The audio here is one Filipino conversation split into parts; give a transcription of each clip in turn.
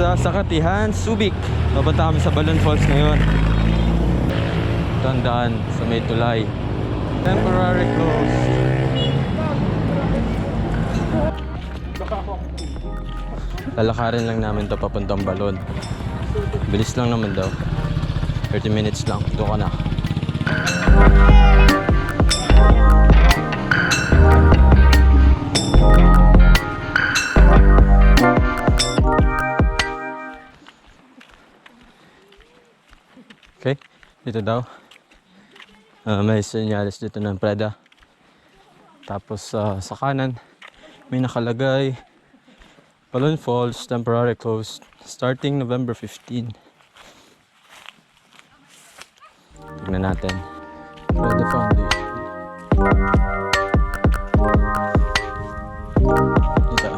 sa Sakatihan, Subic. Papunta kami sa Balon Falls ngayon. Tandaan sa may tulay. Temporary closed. Lalakarin lang namin to papuntang Balon. Bilis lang naman daw. 30 minutes lang. Doon ka na. Okay, dito daw. May senyales dito ng Preda. Tapos sa kanan, may nakalagay Balon Falls, temporary closed, starting November 15. Tignan natin. Preda Foundation. Dito.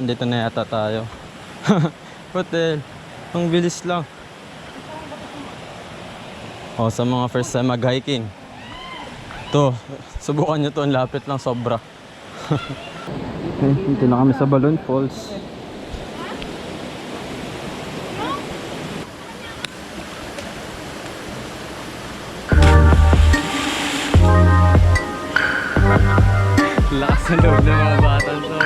Dito na yata tayo. Hotel. Ang bilis lang. Oh, sa mga first time mag-hiking. To, subukan nyo to, ang lapit lang sobra. Okay, dito na kami sa Balon Falls. Lakas ng loob ng mga batang to.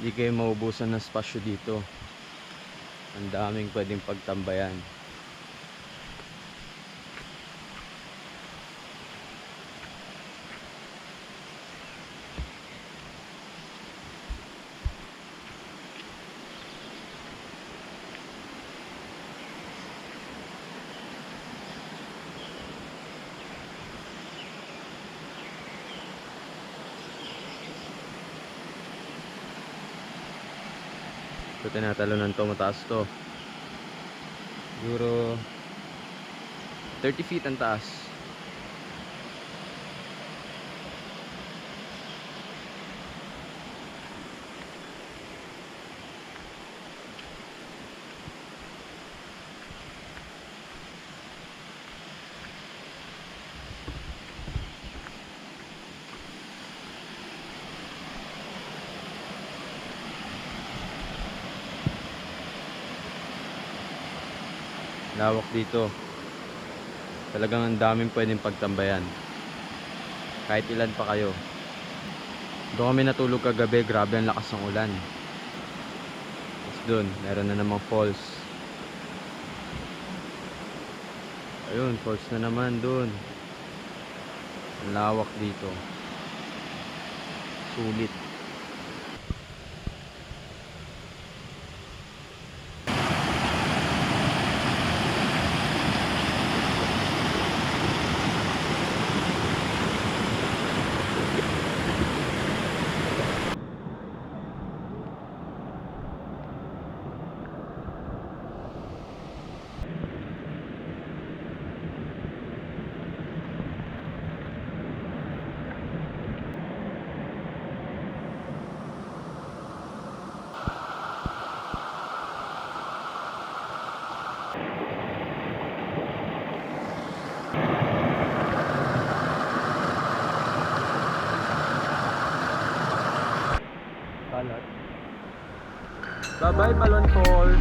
Hindi kayo maubusan ng spasyo dito. Ang daming pwedeng pagtambayan. So tinatalunan to, mataas to. Siguro 30 feet ang taas. Lawak dito. Talagang ang daming pwedeng pagtambayan. Kahit ilan pa kayo. Doon kami natulog kagabi, grabe ang lakas ng ulan. Tapos doon, meron na namang falls. Ayun, falls na naman doon. Ang lawak dito. Sulit. Bye-bye, Balon Falls!